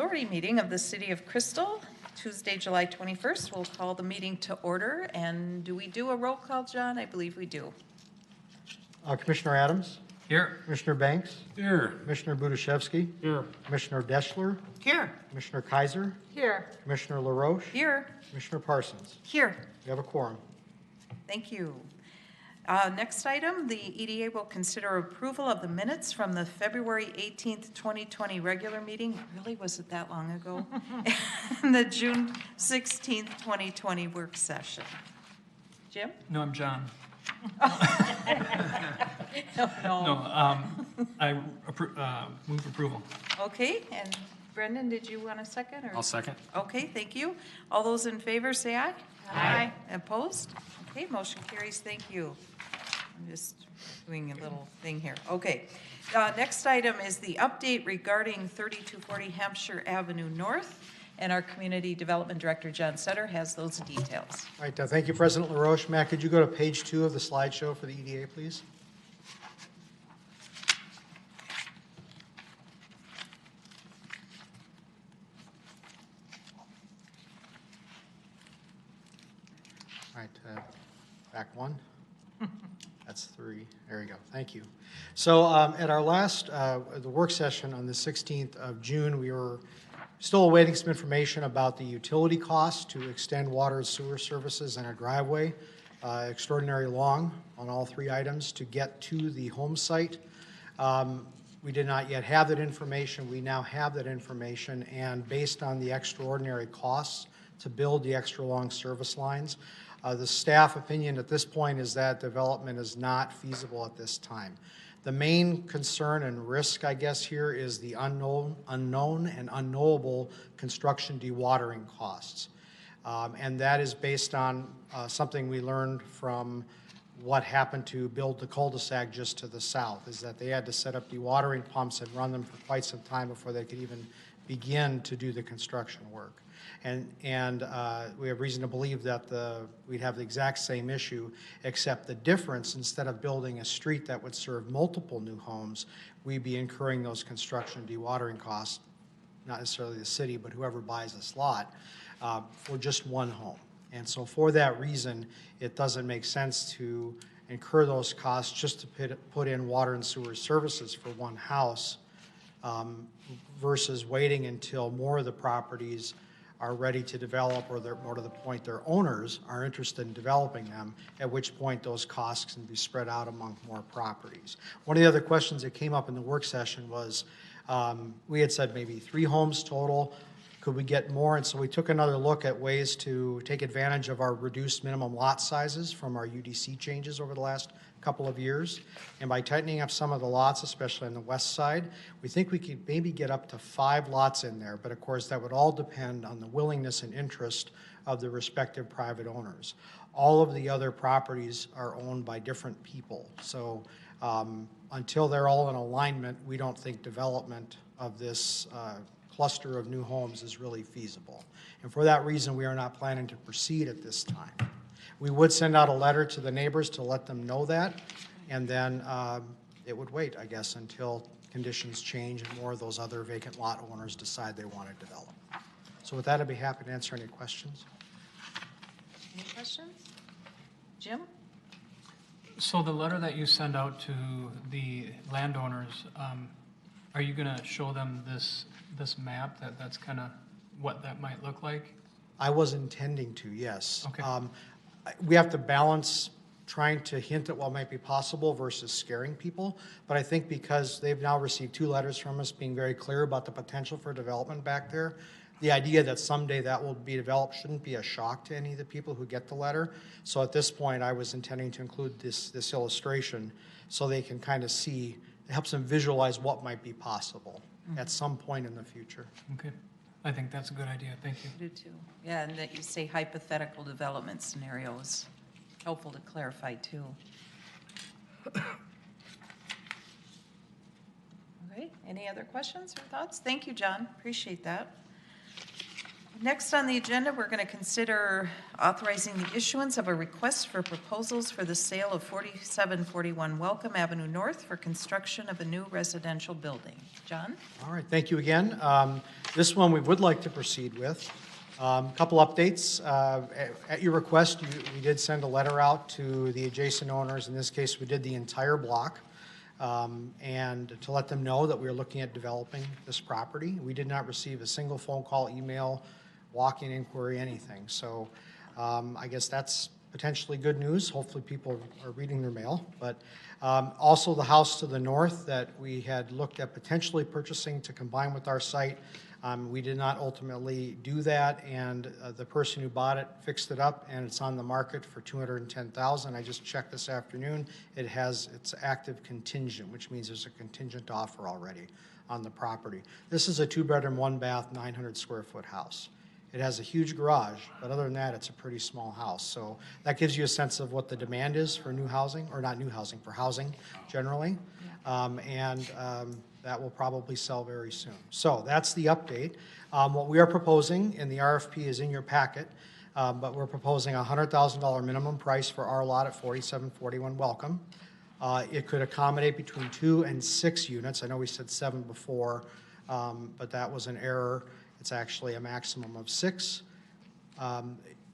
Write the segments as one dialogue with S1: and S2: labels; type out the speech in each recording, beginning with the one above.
S1: Authority meeting of the City of Crystal, Tuesday, July 21st. We'll call the meeting to order. And do we do a roll call, John? I believe we do.
S2: Commissioner Adams?
S3: Here.
S2: Commissioner Banks?
S3: Here.
S2: Commissioner Budashevsky?
S3: Here.
S2: Commissioner Deschler?
S1: Here.
S2: Commissioner Kaiser?
S1: Here.
S2: Commissioner LaRoche?
S1: Here.
S2: Commissioner Parsons?
S1: Here.
S2: We have a quorum.
S1: Thank you. Next item, the EDA will consider approval of the minutes from the February 18th, 2020 regular meeting. Really, was it that long ago? And the June 16th, 2020 work session. Jim?
S3: No, I'm John.
S1: No.
S3: I move approval.
S1: Okay, and Brendan, did you want a second? Or?
S3: I'll second.
S1: Okay, thank you. All those in favor say aye.
S3: Aye.
S1: Opposed? Okay, motion carries. Thank you. I'm just doing a little thing here. Okay. Next item is the update regarding 3240 Hampshire Avenue North, and our Community Development Director, John Sutter, has those details.
S2: All right, thank you, President LaRoche. Matt, could you go to page 2 of the slideshow for the EDA, please? All right, back one. That's 3. There we go. Thank you. So at our last the work session on the 16th of June, we were still awaiting some information about the utility costs to extend water and sewer services in a driveway, extraordinarily long on all 3 items to get to the home site. We did not yet have that information. We now have that information, and based on the extraordinary costs to build the extra long service lines, the staff opinion at this point is that development is not feasible at this time. The main concern and risk, I guess, here is the unknown and unknowable construction dewatering costs. And that is based on something we learned from what happened to build the cul-de-sac just to the south, is that they had to set up dewatering pumps and run them for quite some time before they could even begin to do the construction work. And we have reason to believe that we'd have the exact same issue, except the difference, instead of building a street that would serve multiple new homes, we'd be incurring those construction dewatering costs, not necessarily the city, but whoever buys this lot, for just one home. And so for that reason, it doesn't make sense to incur those costs just to put in water and sewer services for one house, versus waiting until more of the properties are ready to develop, or they're more to the point their owners are interested in developing them, at which point those costs can be spread out among more properties. One of the other questions that came up in the work session was, we had said maybe 3 homes total. Could we get more? And so we took another look at ways to take advantage of our reduced minimum lot sizes from our UDC changes over the last couple of years. And by tightening up some of the lots, especially on the west side, we think we could maybe get up to 5 lots in there. But of course, that would all depend on the willingness and interest of the respective private owners. All of the other properties are owned by different people. So until they're all in alignment, we don't think development of this cluster of new homes is really feasible. And for that reason, we are not planning to proceed at this time. We would send out a letter to the neighbors to let them know that, and then it would wait, I guess, until conditions change and more of those other vacant lot owners decide they want to develop. So with that, I'd be happy to answer any questions.
S1: Any questions? Jim?
S3: So the letter that you send out to the landowners, are you going to show them this map? That's kind of what that might look like?
S2: I was intending to, yes.
S3: Okay.
S2: We have to balance trying to hint at what might be possible versus scaring people. But I think because they've now received 2 letters from us being very clear about the potential for development back there, the idea that someday that will be developed shouldn't be a shock to any of the people who get the letter. So at this point, I was intending to include this illustration so they can kind of see, it helps them visualize what might be possible at some point in the future.
S3: Okay. I think that's a good idea. Thank you.
S1: I do too. Yeah, and that you say hypothetical development scenarios. Helpful to clarify too. All right, any other questions or thoughts? Thank you, John. Appreciate that. Next on the agenda, we're going to consider authorizing the issuance of a request for proposals for the sale of 4741 Welcome Avenue North for construction of a new residential building. John?
S2: All right, thank you again. This one we would like to proceed with. A couple updates. At your request, we did send a letter out to the adjacent owners. In this case, we did the entire block, and to let them know that we are looking at developing this property. We did not receive a single phone call, email, walk-in inquiry, anything. So I guess that's potentially good news. Hopefully people are reading their mail. But also the house to the north that we had looked at potentially purchasing to combine with our site. We did not ultimately do that, and the person who bought it fixed it up, and it's on the market for $210,000. I just checked this afternoon. It's active contingent, which means there's a contingent offer already on the property. This is a 2-bedroom, 1-bath, 900-square-foot house. It has a huge garage, but other than that, it's a pretty small house. So that gives you a sense of what the demand is for new housing, or not new housing, for housing generally. That will probably sell very soon. So that's the update. What we are proposing, and the RFP is in your packet, but we're proposing a $100,000 minimum price for our lot at 4741 Welcome. It could accommodate between 2 and 6 units. I know we said 7 before, but that was an error. It's actually a maximum of 6.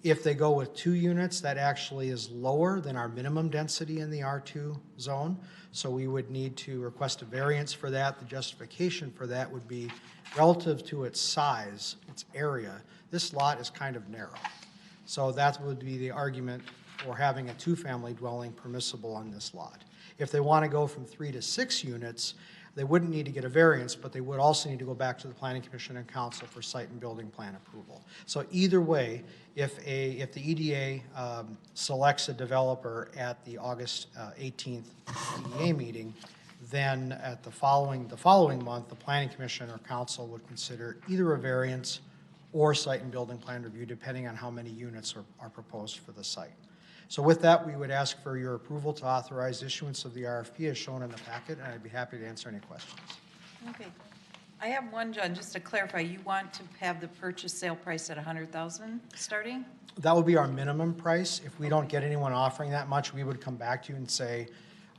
S2: If they go with 2 units, that actually is lower than our minimum density in the R2 zone. So we would need to request a variance for that. The justification for that would be relative to its size, its area. This lot is kind of narrow. So that would be the argument for having a 2-family dwelling permissible on this lot. If they want to go from 3 to 6 units, they wouldn't need to get a variance, but they would also need to go back to the Planning Commission and Council for site and building plan approval. So either way, if the EDA selects a developer at the August 18th EDA meeting, then at the following month, the Planning Commission or Council would consider either a variance or site and building plan review, depending on how many units are proposed for the site. So with that, we would ask for your approval to authorize issuance of the RFP as shown in the packet, and I'd be happy to answer any questions.
S1: Okay. I have one, John, just to clarify. You want to have the purchase sale price at $100,000 starting?
S2: That would be our minimum price. If we don't get anyone offering that much, we would come back to you and say,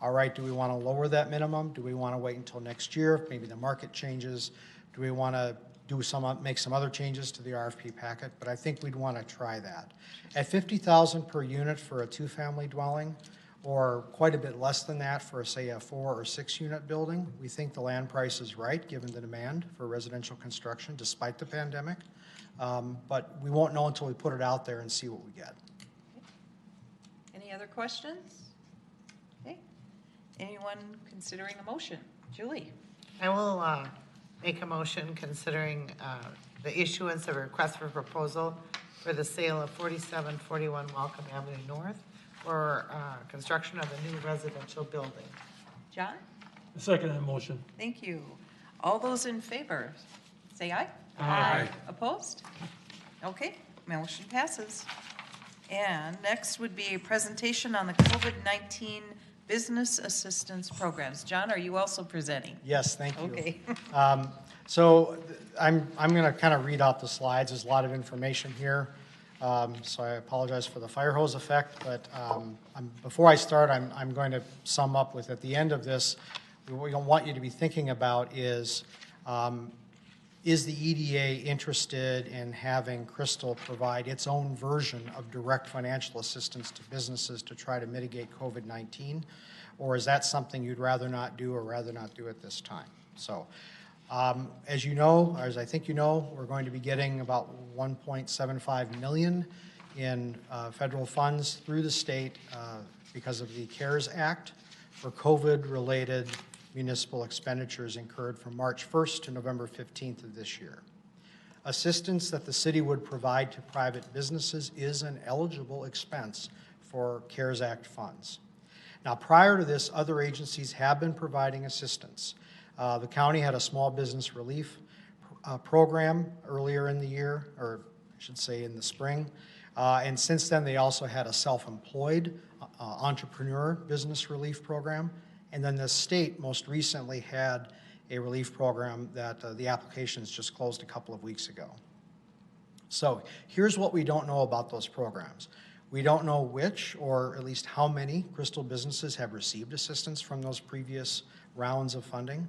S2: all right, do we want to lower that minimum? Do we want to wait until next year? Maybe the market changes. Do we want to make some other changes to the RFP packet? But I think we'd want to try that. At $50,000 per unit for a 2-family dwelling, or quite a bit less than that for, say, a 4 or 6 unit building, we think the land price is right given the demand for residential construction despite the pandemic. But we won't know until we put it out there and see what we get.
S1: Any other questions? Okay. Anyone considering a motion? Julie?
S4: I will make a motion considering the issuance of a request for proposal for the sale of 4741 Welcome Avenue North for construction of a new residential building.
S1: John?
S5: I second that motion.
S1: Thank you. All those in favor, say aye.
S5: Aye.
S1: Opposed? Okay, motion passes. And next would be a presentation on the COVID-19 business assistance programs. John, are you also presenting?
S2: Yes, thank you.
S1: Okay.
S2: So I'm going to kind of read out the slides. There's a lot of information here. So I apologize for the fire hose effect, but before I start, I'm going to sum up with, at the end of this, what we want you to be thinking about is the EDA interested in having Crystal provide its own version of direct financial assistance to businesses to try to mitigate COVID-19? Or is that something you'd rather not do or rather not do at this time? So as you know, or as I think you know, we're going to be getting about $1.75 million in federal funds through the state because of the CARES Act for COVID-related municipal expenditures incurred from March 1st to November 15th of this year. Assistance that the city would provide to private businesses is an eligible expense for CARES Act funds. Now, prior to this, other agencies have been providing assistance. The county had a small business relief program earlier in the year, or I should say in the spring. And since then, they also had a self-employed entrepreneur business relief program. And then the state most recently had a relief program that the applications just closed a couple of weeks ago. So here's what we don't know about those programs. We don't know which, or at least how many, Crystal businesses have received assistance from those previous rounds of funding.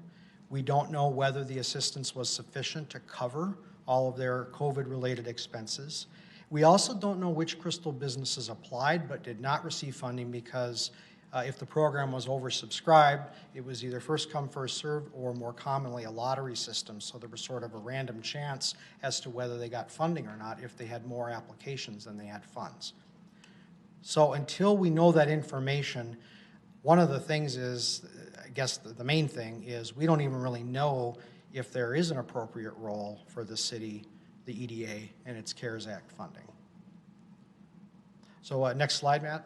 S2: We don't know whether the assistance was sufficient to cover all of their COVID-related expenses. We also don't know which Crystal businesses applied but did not receive funding because if the program was oversubscribed, it was either first come, first served, or more commonly a lottery system. So there was sort of a random chance as to whether they got funding or not if they had more applications than they had funds. So until we know that information, one of the things is, I guess the main thing is, we don't even really know if there is an appropriate role for the city, the EDA, and its CARES Act funding. So next slide, Matt.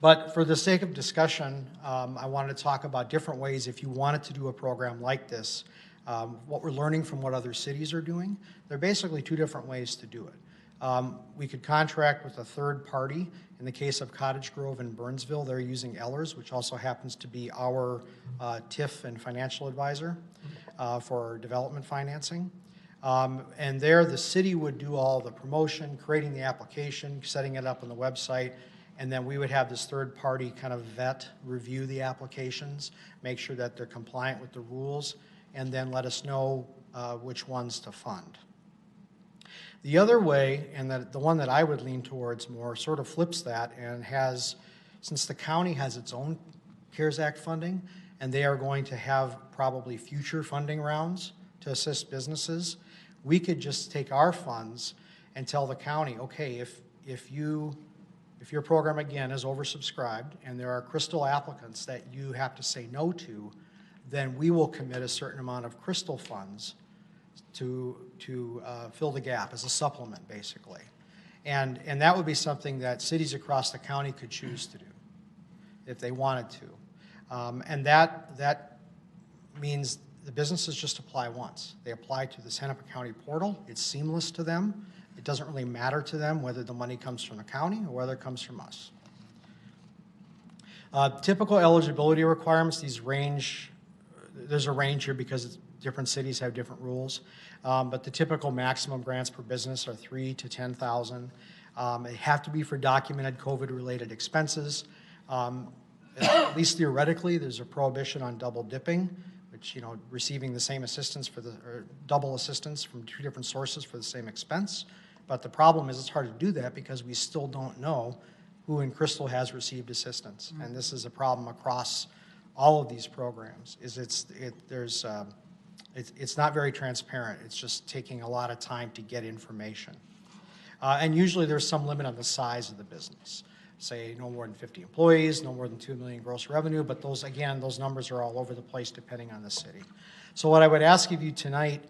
S2: But for the sake of discussion, I wanted to talk about different ways if you wanted to do a program like this, what we're learning from what other cities are doing. There are basically two different ways to do it. We could contract with a third party. In the case of Cottage Grove and Burnsville, they're using Ehlers, which also happens to be our TIF and financial advisor for development financing. And there, the city would do all the promotion, creating the application, setting it up on the website, and then we would have this third party kind of review the applications, make sure that they're compliant with the rules, and then let us know which ones to fund. The other way, and the one that I would lean towards more, sort of flips that and has, since the county has its own CARES Act funding, and they are going to have probably future funding rounds to assist businesses, we could just take our funds and tell the county, okay, if your program again is oversubscribed and there are Crystal applicants that you have to say no to, then we will commit a certain amount of Crystal funds to fill the gap as a supplement, basically. And that would be something that cities across the county could choose to do if they wanted to. And that means the businesses just apply once. They apply to this Hennepin County portal. It's seamless to them. It doesn't really matter to them whether the money comes from the county or whether it comes from us. Typical eligibility requirements, these range, there's a range here because different cities have different rules, but the typical maximum grants per business are $3,000 to $10,000. They have to be for documented COVID-related expenses. At least theoretically, there's a prohibition on double dipping, which, receiving the same assistance or double assistance from two different sources for the same expense. But the problem is it's hard to do that because we still don't know who in Crystal has received assistance. Mm-hmm. And this is a problem across all of these programs, it's not very transparent. It's just taking a lot of time to get information. And usually there's some limit on the size of the business. Say no more than 50 employees, no more than $2 million gross revenue, but those numbers are all over the place depending on the city. So what I would ask of you tonight,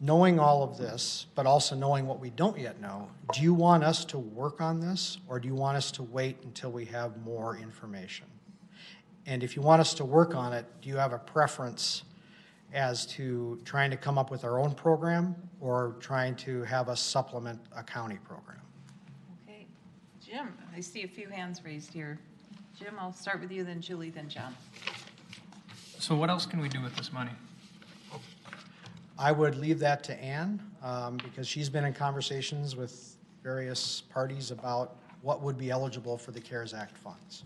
S2: knowing all of this, but also knowing what we don't yet know, do you want us to work on this, or do you want us to wait until we have more information? And if you want us to work on it, do you have a preference as to trying to come up with our own program or trying to have us supplement a county program?
S1: Okay. Jim, I see a few hands raised here. Jim, I'll start with you, then Julie, then John.
S3: So what else can we do with this money?
S2: I would leave that to Ann because she's been in conversations with various parties about what would be eligible for the CARES Act funds.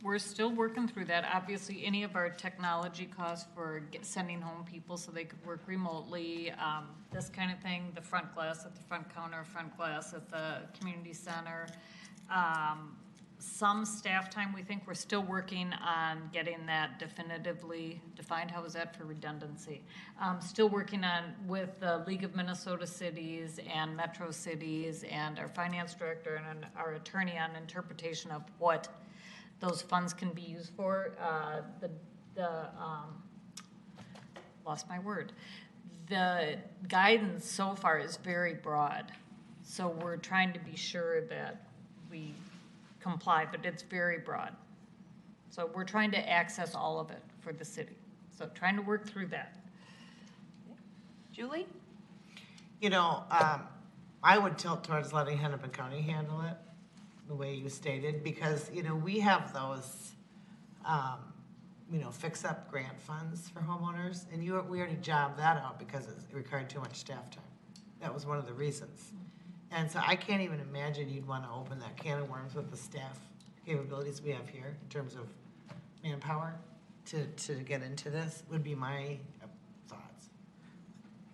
S6: We're still working through that. Obviously, any of our technology costs for sending home people so they could work remotely, this kind of thing, the front glass at the front counter, front glass at the community center. Some staff time, we think we're still working on getting that definitively defined. How is that for redundancy? Still working on with the League of Minnesota Cities and Metro Cities and our finance director and our attorney on interpretation of what those funds can be used for. Lost my word. The guidance so far is very broad. So we're trying to be sure that we comply, but it's very broad. So we're trying to access all of it for the city. So trying to work through that.
S1: Julie?
S4: I would tilt towards letting Hennepin County handle it the way you stated, because, we have those, fix-up grant funds for homeowners, and we already jobbed that out because it required too much staff time. That was one of the reasons. And so I can't even imagine you'd want to open that can of worms with the staff capabilities we have here in terms of manpower to get into this, would be my thoughts.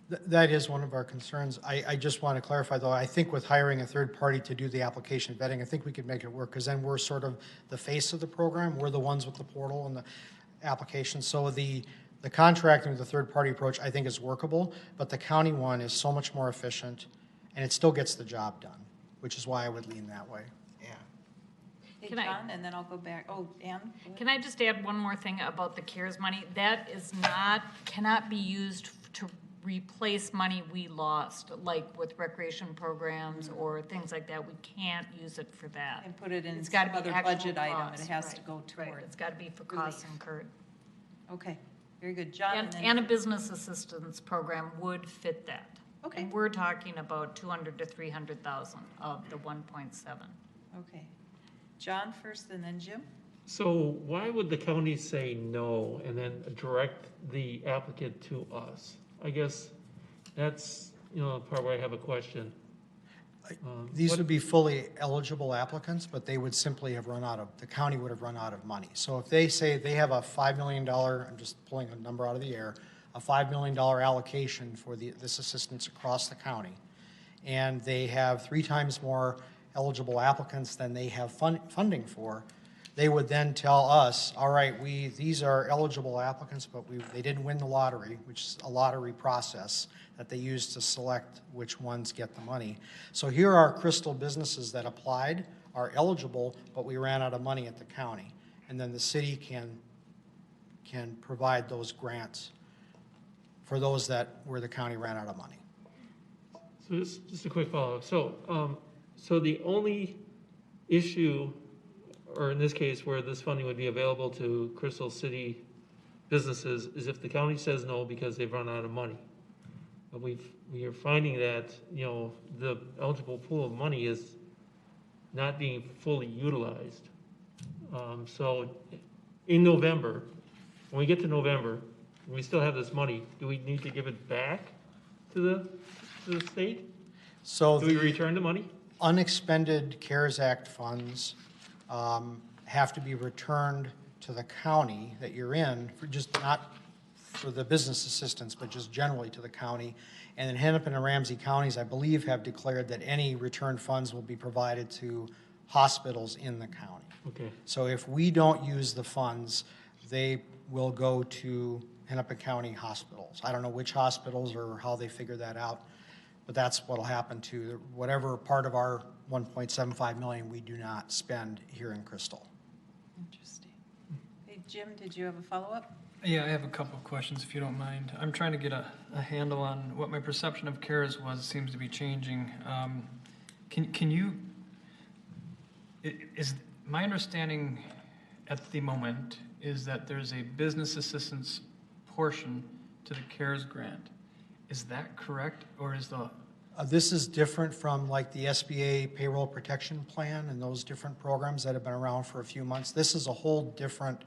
S2: That is one of our concerns. I just want to clarify, though, I think with hiring a third party to do the application vetting, I think we could make it work, because then we're sort of the face of the program. We're the ones with the portal and the application. So the contracting with the third party approach, I think, is workable, but the county one is so much more efficient, and it still gets the job done, which is why I would lean that way.
S4: Yeah.
S1: Hey,
S6: Can I-
S1: John, and then I'll go back. Oh, Ann? Go ahead.
S6: Can I just add one more thing about the CARES money? That is not, cannot be used to replace money we lost, like with recreation programs or things like that. We can't use it for that.
S1: And put it in
S6: It's gotta
S1: some
S6: be
S1: other
S6: actual
S1: budget item.
S6: costs,
S1: It has to
S6: right,
S1: go
S6: right.
S1: toward.
S6: It's gotta be for costs
S1: relief.
S6: incurred.
S1: Okay, very good. John, and then.
S6: And a business assistance program would fit that.
S1: Okay.
S6: And we're talking about 200 to 300,000 of the 1.7.
S1: Okay. John first, and then Jim?
S5: So why would the county say no and then direct the applicant to us? I guess that's, the part where I have a question.
S2: These
S5: What-
S2: would be fully eligible applicants, but they would simply have the county would have run out of money. So if they say they have a $5 million, I'm just pulling a number out of the air, a $5 million allocation for this assistance across the county, and they have 3 times more eligible applicants than they have funding for, they would then tell us, all right, these are eligible applicants, but they didn't win the lottery, which is a lottery process that they use to select which ones get the money. So here are Crystal businesses that applied, are eligible, but we ran out of money at the county. And then the city can provide those grants for those where the county ran out of money.
S5: So just a quick follow-up. So the only issue, or in this case, where this funding would be available to Crystal City businesses, is if the county says no because they've run out of money. But we are finding that, the eligible pool of money is not being fully utilized. So in November, when we get to November, and we still have this money, do we need to give it back to the state?
S2: So
S5: Do we return the money?
S2: unexpended CARES Act funds have to be returned to the county that you're in, for just not for the business assistance, but just generally to the county. And then Hennepin and Ramsey counties, I believe, have declared that any returned funds will be provided to hospitals in the county.
S5: Okay.
S2: So if we don't use the funds, they will go to Hennepin County hospitals. I don't know which hospitals or how they figure that out, but that's what'll happen to whatever part of our 1.75 million we do not spend here in Crystal.
S1: Interesting. Hey, Jim, did you have a follow-up?
S3: Yeah, I have a couple of questions, if you don't mind. I'm trying to get a handle on what my perception of CARES was, seems to be changing. Can you, is my understanding at the moment is that there's a business assistance portion to the CARES grant. Is that correct, or is the...
S2: This is different from like the SBA payroll protection plan and those different programs that have been around for a few months. This is a whole different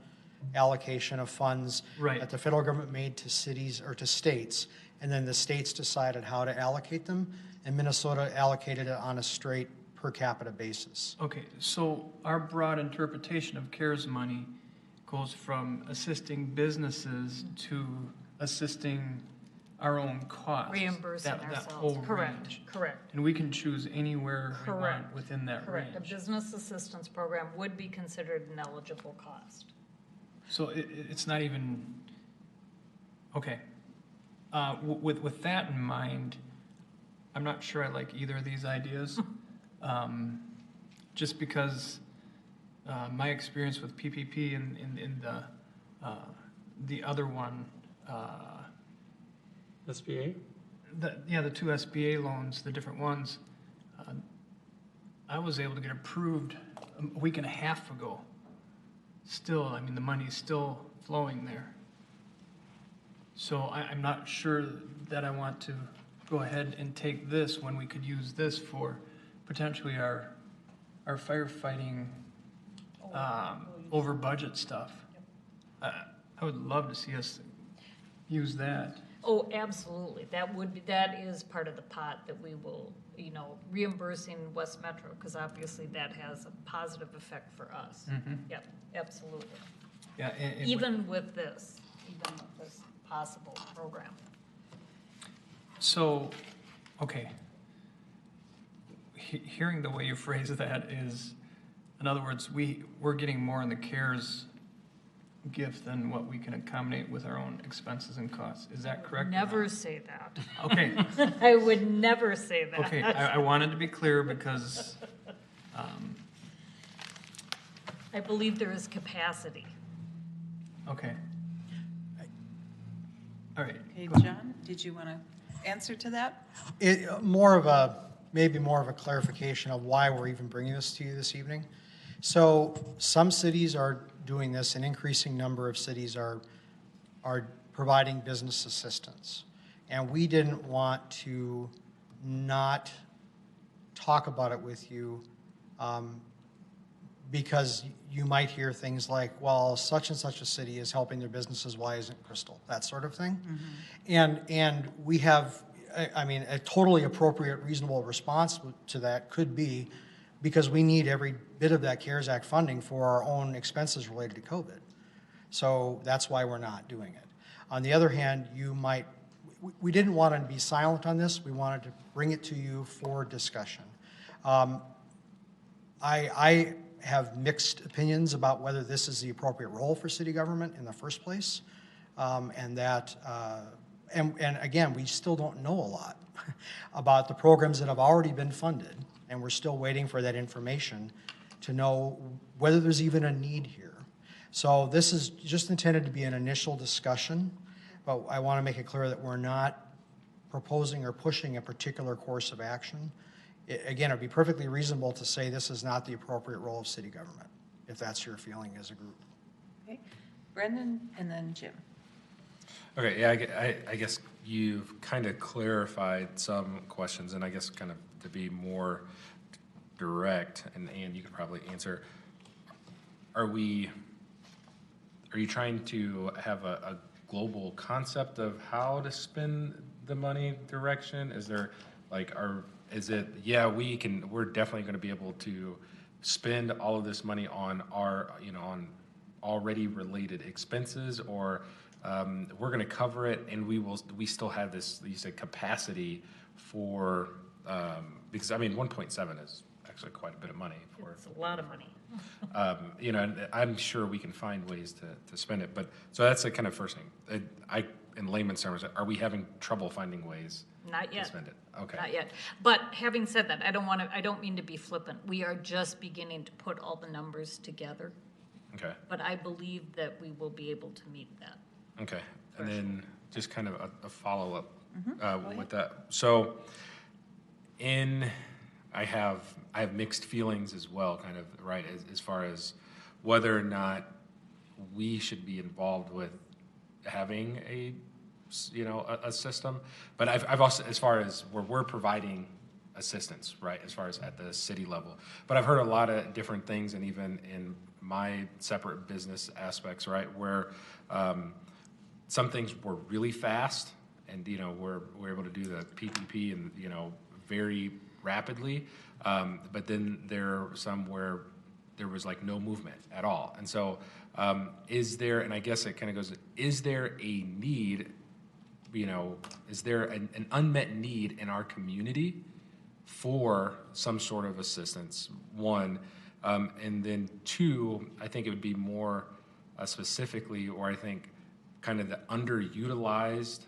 S2: allocation of funds
S3: Right.
S2: that the federal government made to cities or to states, and then the states decided how to allocate them, and Minnesota allocated it on a straight per capita basis.
S3: Okay, so our broad interpretation of CARES money goes from assisting businesses to assisting our own costs.
S6: Reimbursing
S3: That
S6: ourselves.
S3: whole
S6: Correct,
S3: range.
S6: correct.
S3: And we can choose anywhere we want
S6: Correct.
S3: within that
S6: Correct. A
S3: range.
S6: business assistance program would be considered an eligible cost.
S3: So it's not even, okay. With that in mind, I'm not sure I like either of these ideas. Just because my experience with PPP and the other one,
S5: SBA?
S3: the 2 SBA loans, the different ones, I was able to get approved a week and a half ago. Still, I mean, the money's still flowing there. So I'm not sure that I want to go ahead and take this when we could use this for potentially our firefighting over budget stuff. I would love to see us use that.
S6: Oh, absolutely. That is part of the pot that we will, reimbursing West Metro, because obviously that has a positive effect for us. Yep, absolutely.
S3: Yeah, and
S6: Even with this possible program.
S3: so, okay. Hearing the way you phrase that is, in other words, we're getting more in the CARES gift than what we can accommodate with our own expenses and costs. Is that correct?
S6: Never say that.
S3: Okay,
S6: I would never say that.
S3: okay, I wanted to be clear because,
S6: I believe there is capacity.
S3: okay. All right.
S1: Okay, John, did you want to answer to that?
S2: Maybe more of a clarification of why we're even bringing this to you this evening. So some cities are doing this, an increasing number of cities are providing business assistance. And we didn't want to not talk about it with you because you might hear things like, well, such and such a city is helping their businesses, why isn't Crystal? That sort of thing. And we have, I mean, a totally appropriate, reasonable response to that could be because we need every bit of that CARES Act funding for our own expenses related to COVID. So that's why we're not doing it. On the other hand, we didn't want to be silent on this. We wanted to bring it to you for discussion. I have mixed opinions about whether this is the appropriate role for city government in the first place, and again, we still don't know a lot about the programs that have already been funded, and we're still waiting for that information to know whether there's even a need here. So this is just intended to be an initial discussion, but I want to make it clear that we're not proposing or pushing a particular course of action. Again, it would be perfectly reasonable to say this is not the appropriate role of city government, if that's your feeling as a group.
S1: Okay, Brendan and then Jim.
S7: Okay, yeah, I guess you've kind of clarified some questions, and I guess kind of to be more direct, and you could probably answer, are you trying to have a global concept of how to spend the money direction? Is there we're definitely going to be able to spend all of this money on on already related expenses, or we're going to cover it and we still have this, you said, capacity for, because I mean 1.7 is actually quite a bit of money for
S6: It's a lot of money.
S7: and I'm sure we can find ways to spend it, but so that's the kind of first thing. In layman's terms, are we having trouble finding ways
S6: Not
S7: to
S6: yet.
S7: spend it? Okay.
S6: Not yet. But having said that, I don't mean to be flippant. We are just beginning to put all the numbers together.
S7: Okay.
S6: But I believe that we will be able to meet that.
S7: Okay. And then just kind of a follow-up with that. So I have mixed feelings as well, kind of, right, as far as whether or not we should be involved with having a system. But I've also, as far as where we're providing assistance, right, as far as at the city level. But I've heard a lot of different things, and even in my separate business aspects, right, where some things were really fast, and we're able to do the PPP and very rapidly, but then there are some where there was like no movement at all. And so is there, and I guess it kind of goes, is there a need, is there an unmet need in our community for some sort of assistance, one, and then two, I think it would be more specifically, or I think kind of the underutilized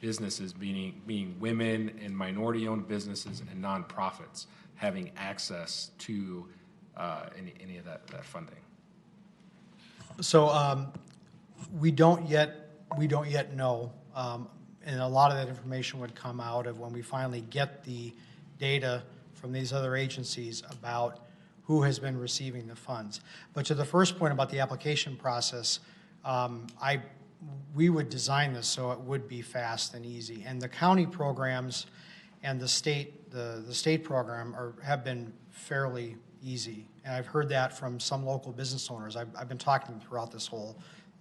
S7: businesses, being women and minority-owned businesses and nonprofits having access to any of that funding.
S2: So we don't yet know, and a lot of that information would come out of when we finally get the data from these other agencies about who has been receiving the funds. But to the first point about the application process, we would design this so it would be fast and easy. And the county programs and the state program have been fairly easy. And I've heard that from some local business owners. I've been talking to them throughout this whole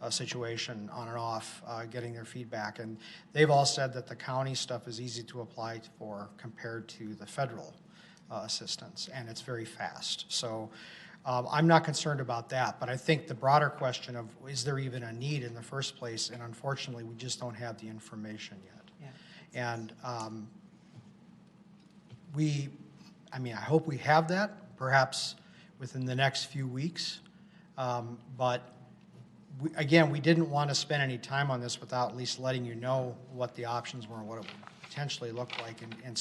S2: situation on and off, getting their feedback. And they've all said that the county stuff is easy to apply for compared to the federal assistance, and it's very fast. So I'm not concerned about that, but I think the broader question of is there even a need in the first place, and unfortunately we just don't have the information yet. Yeah. And I hope we have that, perhaps within the next few weeks, but we didn't want to spend any time on this without at least letting you know what the options were and what it would potentially look like, and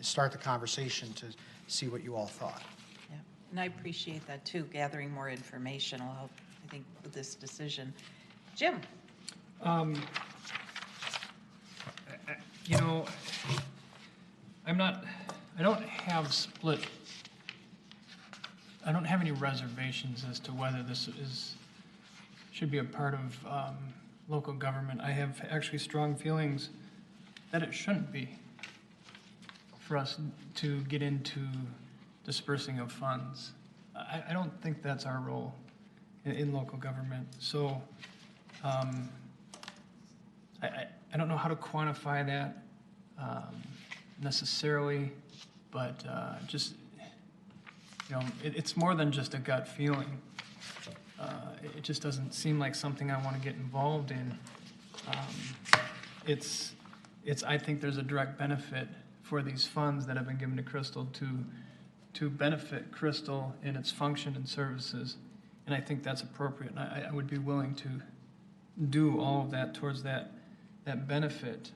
S2: start the conversation to see what you all thought.
S1: Yeah, and I appreciate that too. Gathering more information will help, I think, with this decision. Jim?
S3: You know, I don't have any reservations as to whether this should be a part of local government. I have actually strong feelings that it shouldn't be for us to get into dispersing of funds. I don't think that's our role in local government. So I don't know how to quantify that necessarily, but just, you know, it's more than just a gut feeling. It just doesn't seem like something I want to get involved in. I think there's a direct benefit for these funds that have been given to Crystal to benefit Crystal in its function and services, and I think that's appropriate. And I would be willing to do all of that towards that benefit.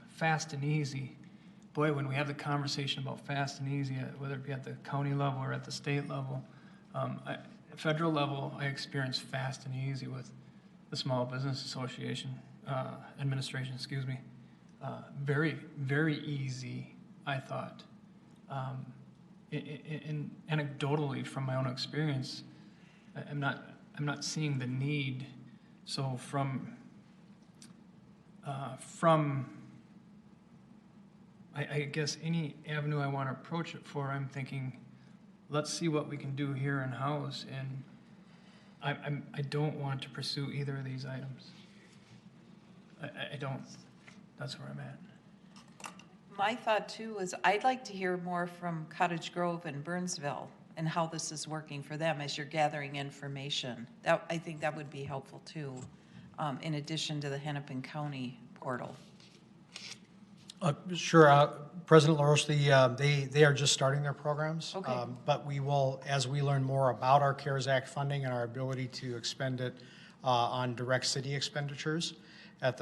S3: Fast and easy. Boy, when we have the conversation about fast and easy, whether it be at the county level or at the state level, federal level, I experienced fast and easy with the Small Business Association administration. Excuse me. Very, very easy, I thought. And anecdotally, from my own experience, I'm not seeing the need. So from I guess any avenue I want to approach it for, I'm thinking, let's see what we can do here in house, and I don't want to pursue either of these items. I don't. That's where I'm at.
S1: My thought too is I'd like to hear more from Cottage Grove and Burnsville and how this is working for them as you're gathering information. I think that would be helpful too, in addition to the Hennepin County portal.
S2: Sure, President LaRoche, they are just starting their programs.
S1: Okay.
S2: But we will, as we learn more about our CARES Act funding and our ability to expend it on direct city expenditures,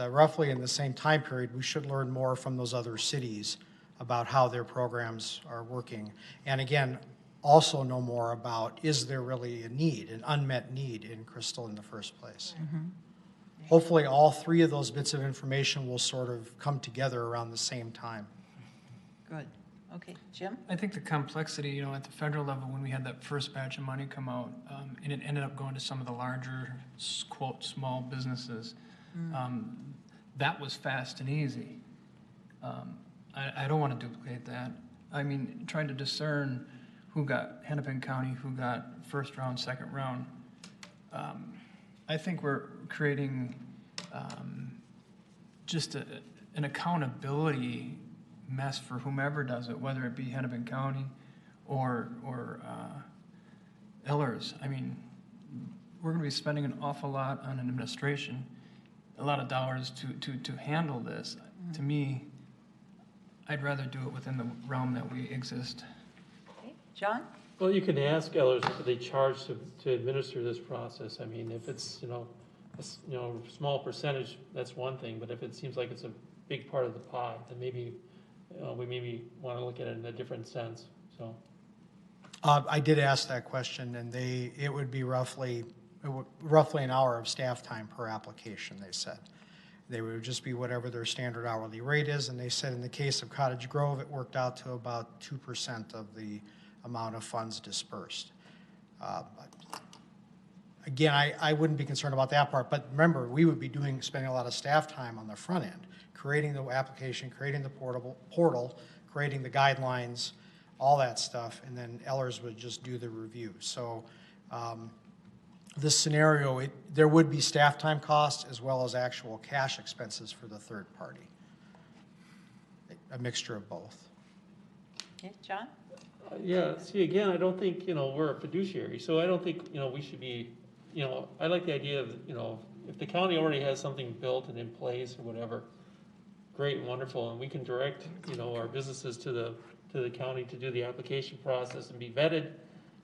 S2: roughly in the same time period, we should learn more from those other cities about how their programs are working. And again, also know more about, is there really a need, an unmet need in Crystal in the first place? Mm-hmm. Hopefully all three of those bits of information will sort of come together around the same time.
S1: Good. Okay, Jim?
S3: I think the complexity, at the federal level, when we had that first batch of money come out, and it ended up going to some of the larger, quote, small businesses, that was fast and easy. I don't want to duplicate that. I mean, trying to discern who got Hennepin County, who got first round, second round, I think we're creating just an accountability mess for whomever does it, whether it be Hennepin County or Ellers. I mean, we're going to be spending an awful lot on an administration, a lot of dollars to handle this. Mm-hmm. To me, I'd rather do it within the realm that we exist.
S1: Okay. John?
S5: Well, you can ask Ellers if they charge to administer this process. I mean, if it's, a small percentage, that's one thing, but if it seems like it's a big part of the pot, then maybe we maybe want to look at it in a different sense, so.
S2: I did ask that question, and it would be roughly an hour of staff time per application, they said. They would just be whatever their standard hourly rate is, and they said in the case of Cottage Grove, it worked out to about 2% of the amount of funds dispersed. Again, I wouldn't be concerned about that part, but remember, we would be spending a lot of staff time on the front end, creating the application, creating the portal, creating the guidelines, all that stuff, and then Ellers would just do the review. So this scenario, there would be staff time costs as well as actual cash expenses for the third party. A mixture of both.
S1: Okay, John?
S5: Yeah, see, again, I don't think, we're a fiduciary, so I don't think, we should be, I like the idea of, if the county already has something built and in place or whatever, great and wonderful, and we can direct, our businesses to the county to do the application process and be vetted.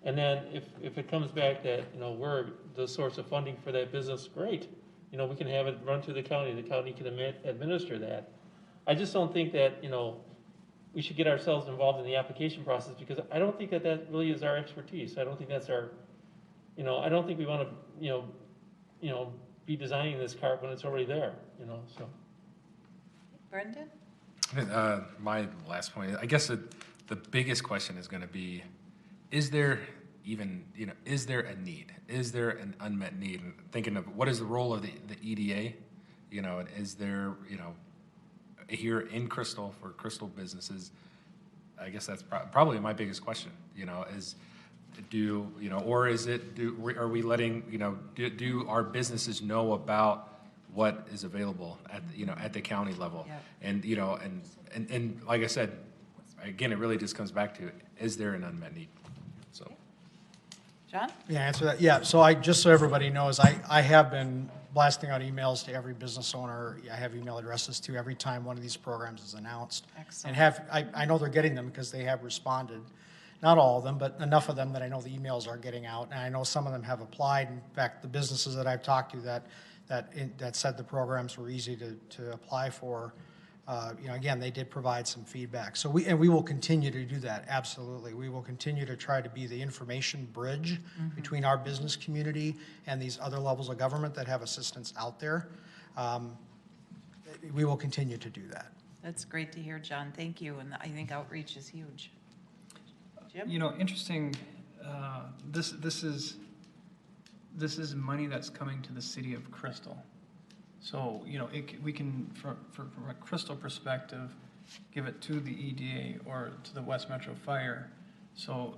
S5: And then if it comes back that, we're the source of funding for that business, great. We can have it run through the county can administer that. I just don't think that, we should get ourselves involved in the application process, because I don't think that really is our expertise. I don't think that's our, I don't think we want to, be designing this cart when it's already there, so.
S1: Brendan?
S7: My last point, I guess the biggest question is going to be, is there even, is there a need? Is there an unmet need? And thinking of what is the role of the EDA? And is there, here in Crystal, for Crystal businesses, I guess that's probably my biggest question, is or is it, are we letting, do our businesses know about what is available at the county level?
S1: Yeah.
S7: And like I said, again, it really just comes back to, is there an unmet need? So.
S1: John?
S2: Yeah, answer that. Yeah, so just so everybody knows, I have been blasting out emails to every business owner. I have email addresses to every time one of these programs is announced.
S1: Excellent.
S2: And I know they're getting them because they have responded. Not all of them, but enough of them that I know the emails are getting out. And I know some of them have applied. In fact, the businesses that I've talked to that said the programs were easy to apply for, again, they did provide some feedback. So we will continue to do that, absolutely. We will continue to try to be the information bridge between our business community and these other levels of government that have assistance out there. We will continue to do that.
S1: That's great to hear, John. Thank you. And I think outreach is huge. Jim?
S3: Interesting, this is money that's coming to the city of Crystal. So, we can, from a Crystal perspective, give it to the EDA or to the West Metro Fire. So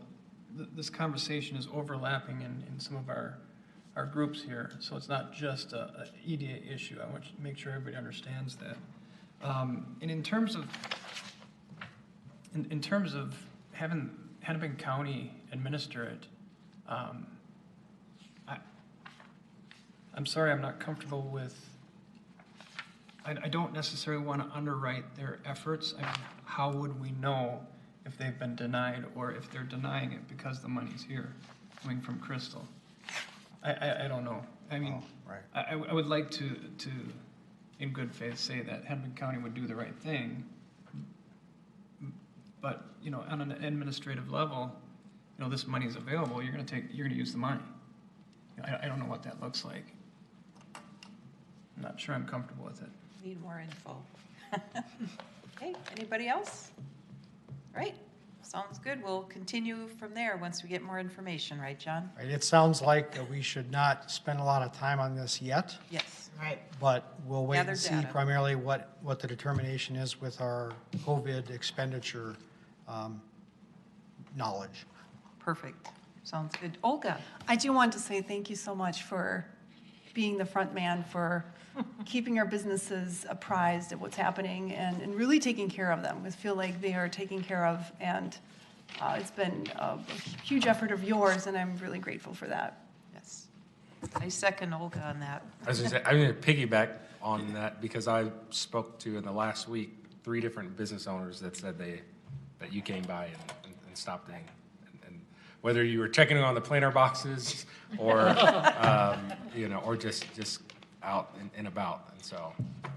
S3: this conversation is overlapping in some of our groups here. So it's not just a EDA issue. I want to make sure everybody understands that. And in terms of having Hennepin County administer it, I'm sorry, I'm not comfortable with. I don't necessarily want to underwrite their efforts. How would we know if they've been denied or if they're denying it because the money's here, coming from Crystal? I don't know. I mean,
S2: right.
S3: I would like to, in good faith, say that Hennepin County would do the right thing. But, on an administrative level, this money is available. You're going to use the money. I don't know what that looks like. I'm not sure I'm comfortable with it.
S1: Need more info. Okay, anybody else? Right, sounds good. We'll continue from there once we get more information, right, John?
S2: Right, it sounds like we should not spend a lot of time on this yet,
S1: Yes.
S4: Right.
S2: but we'll wait
S1: Gather
S2: and see
S1: data.
S2: primarily what the determination is with our COVID expenditure knowledge.
S1: Perfect. Sounds good. Olga?
S8: I do want to say thank you so much for being the front man for keeping our businesses apprised of what's happening and really taking care of them. I feel like they are taken care of, and it's been a huge effort of yours, and I'm really grateful for that.
S1: Yes. I second Olga on that.
S7: I was going to say, I'm going to piggyback on that because I spoke to, in the last week, 3 different business owners that said that you came by and stopped in. And whether you were checking on the planter boxes or, or just out and about. And so.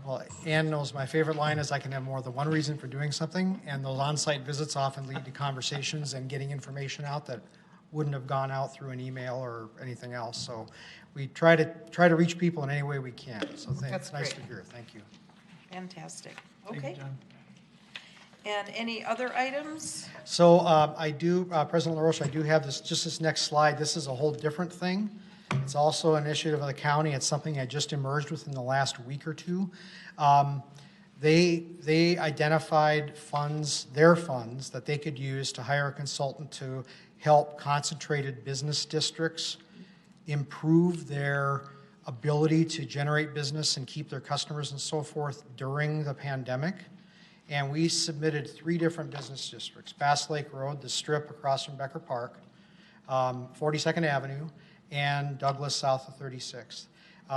S2: Well, Ann knows my favorite line is I can have more than one reason for doing something, and those on-site visits often lead to conversations and getting information out that wouldn't have gone out through an email or anything else. So we try to reach people in any way we can. So
S4: That's
S2: it's nice
S4: great.
S2: to hear. Thank you.
S1: Fantastic.
S3: Thank you,
S1: Okay.
S3: John.
S1: And any other items?
S2: So I do, President LaRoche, I do have this next slide. This is a whole different thing. It's also an initiative of the county. It's something I just emerged with in the last week or two. They identified their funds that they could use to hire a consultant to help concentrated business districts improve their ability to generate business and keep their customers and so forth during the pandemic. And we submitted 3 different business districts: Bass Lake Road, the Strip across from Becker Park, 42nd Avenue, and Douglas south of 36th.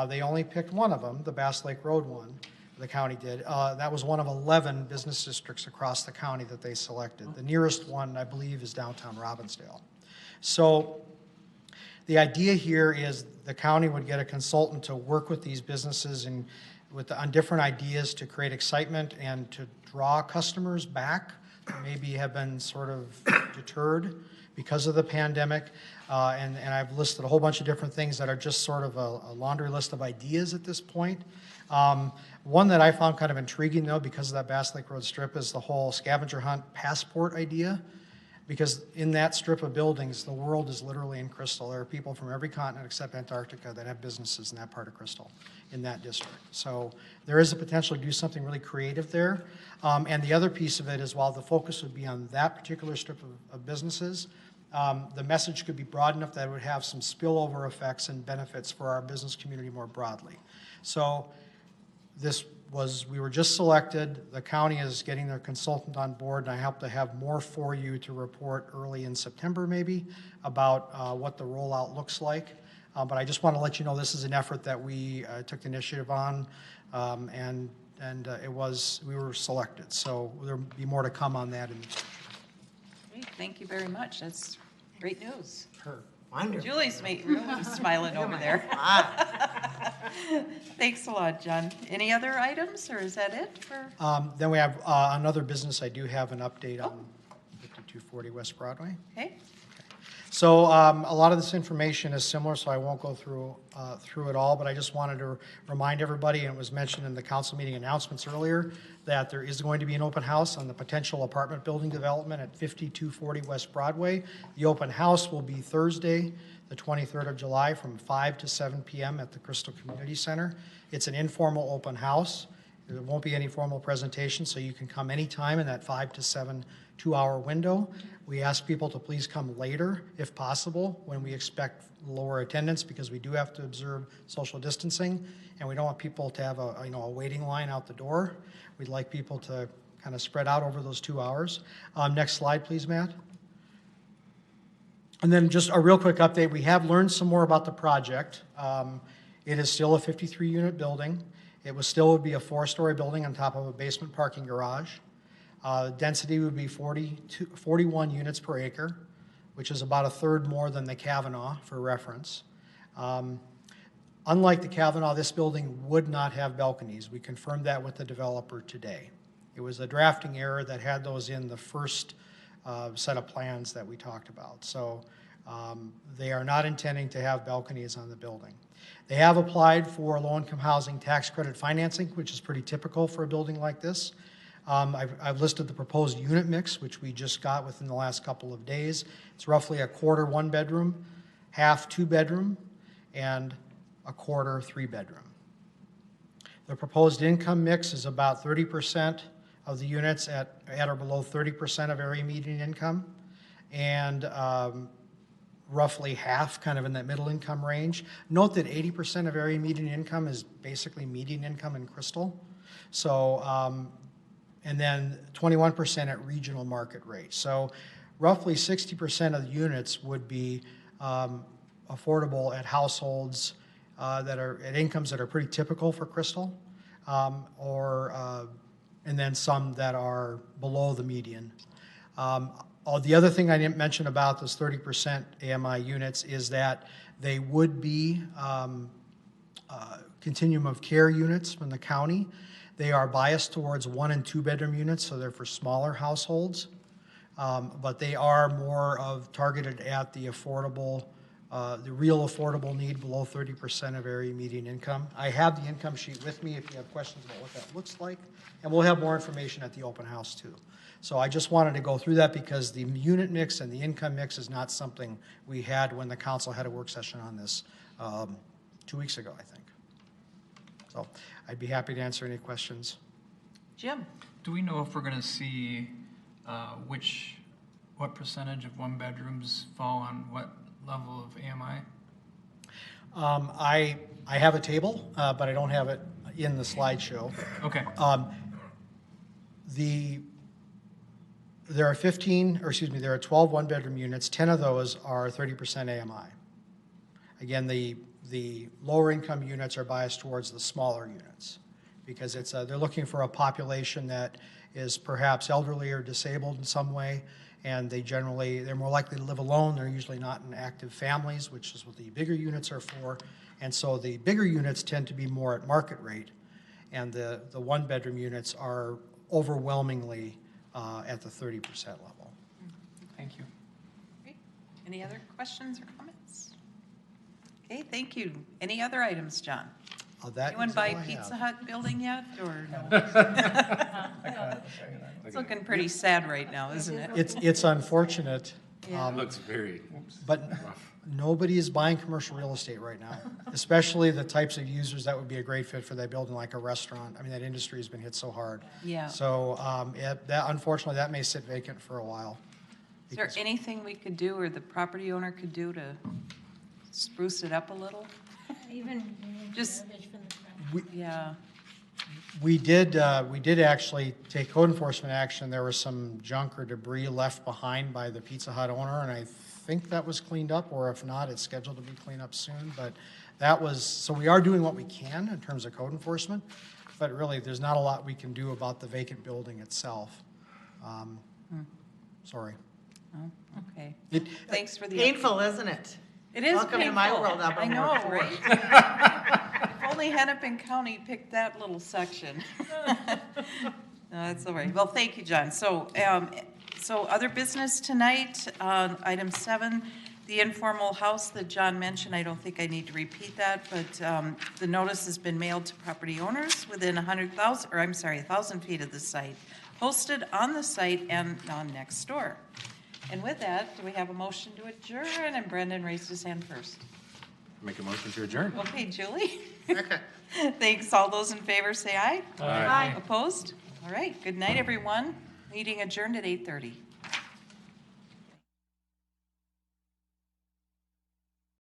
S2: They only picked one of them, the Bass Lake Road one, the county did. That was one of 11 business districts across the county that they selected. The nearest one, I believe, is downtown Robbinsdale. So the idea here is the county would get a consultant to work with these businesses and on different ideas to create excitement and to draw customers back that maybe have been sort of deterred because of the pandemic. And I've listed a whole bunch of different things that are just sort of a laundry list of ideas at this point. One that I found kind of intriguing, though, because of that Bass Lake Road strip, is the whole scavenger hunt passport idea. Because in that strip of buildings, the world is literally in Crystal. There are people from every continent except Antarctica that have businesses in that part of Crystal, in that district. So there is a potential to do something really creative there. And the other piece of it is, while the focus would be on that particular strip of businesses, the message could be broad enough that it would have some spillover effects and benefits for our business community more broadly. So we were just selected. The county is getting their consultant on board, and I hope to have more for you to report early in September maybe about what the rollout looks like. But I just want to let you know this is an effort that we took the initiative on, and we were selected. So there'll be more to come on that in the future.
S1: Great, thank you very much. That's great news.
S4: Wonderful.
S1: Julie's really smiling over there. Thanks a lot, John. Any other items, or is that it for?
S2: Then we have another business. I do have an update on 5240 West Broadway.
S1: Okay.
S2: So a lot of this information is similar, so I won't go through it all, but I just wanted to remind everybody, and it was mentioned in the council meeting announcements earlier, that there is going to be an open house on the potential apartment building development at 5240 West Broadway. The open house will be Thursday, the 23rd of July, from 5 to 7 p.m. at the Crystal Community Center. It's an informal open house. There won't be any formal presentation, so you can come anytime in that 5 to 7 2-hour window. We ask people to please come later, if possible, when we expect lower attendance, because we do have to observe social distancing, and we don't want people to have a waiting line out the door. We'd like people to kind of spread out over those 2 hours. Next slide, please, Matt. And then just a real quick update. We have learned some more about the project. It is still a 53-unit building. It would be a 4-story building on top of a basement parking garage. Density would be 41 units per acre, which is about a third more than the Kavanaugh, for reference. Unlike the Kavanaugh, this building would not have balconies. We confirmed that with the developer today. It was a drafting error that had those in the first set of plans that we talked about. So they are not intending to have balconies on the building. They have applied for low-income housing tax credit financing, which is pretty typical for a building like this. I've listed the proposed unit mix, which we just got within the last couple of days. It's roughly a quarter 1-bedroom, half 2-bedroom, and a quarter 3-bedroom. The proposed income mix is about 30% of the units at or below 30% of area median income, and roughly half kind of in that middle income range. Note that 80% of area median income is basically median income in Crystal. So, and then 21% at regional market rate. So roughly 60% of the units would be affordable at households that are at incomes that are pretty typical for Crystal, and then some that are below the median. The other thing I didn't mention about those 30% AMI units is that they would be continuum of care units from the county. They are biased towards 1- and 2-bedroom units, so they're for smaller households. But they are more targeted at the affordable, the real affordable need below 30% of area median income. I have the income sheet with me if you have questions about what that looks like. And we'll have more information at the open house too. So I just wanted to go through that because the unit mix and the income mix is not something we had when the council had a work session on this 2 weeks ago, I think. So I'd be happy to answer any questions.
S1: Jim?
S3: Do we know if we're going to see what percentage of 1-bedrooms fall on what level of AMI?
S2: I have a table, but I don't have it in the slideshow.
S3: Okay.
S2: There are 12 one-bedroom units. 10 of those are 30% AMI. Again, the lower income units are biased towards the smaller units because they're looking for a population that is perhaps elderly or disabled in some way, and they're more likely to live alone. They're usually not in active families, which is what the bigger units are for. And so the bigger units tend to be more at market rate, and the one-bedroom units are overwhelmingly at the 30% level.
S3: Thank you.
S1: Great. Any other questions or comments? Okay, thank you. Any other items, John?
S2: That
S1: Anyone
S2: is all
S1: buy
S2: I have.
S1: Pizza Hut building yet, or no? It's looking pretty sad right now, isn't it?
S2: It's unfortunate,
S1: Yeah.
S7: It looks very
S2: but
S7: rough.
S2: nobody is buying commercial real estate right now, especially the types of users that would be a great fit for that building, like a restaurant. I mean, that industry has been hit so hard.
S1: Yeah.
S2: So unfortunately, that may sit vacant for a while.
S1: Is there
S2: because-
S1: anything we could do or the property owner could do to spruce it up a little?
S9: Even
S1: Just-
S9: garbage from the front.
S1: Yeah.
S2: We did actually take code enforcement action. There was some junk or debris left behind by the Pizza Hut owner, and I think that was cleaned up, or if not, it's scheduled to be cleaned up soon. But so we are doing what we can in terms of code enforcement, but really, there's not a lot we can do about the vacant building itself. Sorry.
S1: Oh, okay.
S2: It-
S1: Thanks for the.
S4: Painful, isn't it?
S1: It is
S4: Welcome to my
S1: painful.
S4: world up
S1: I
S4: in
S1: know,
S4: Ward 4.
S1: right? If only Hennepin County picked that little section. No, that's all right. Well, thank you, John. So other business tonight, item 7, the informal house that John mentioned. I don't think I need to repeat that, but the notice has been mailed to property owners within 1,000 feet of the site, posted on the site and on Nextdoor. And with that, do we have a motion to adjourn? And Brendan raised his hand first.
S7: Make a motion to adjourn.
S1: Okay, Julie?
S4: Okay.
S1: Thanks. All those in favor say aye.
S7: Aye.
S1: Opposed? All right. Good night, everyone. Meeting adjourned at 8:30.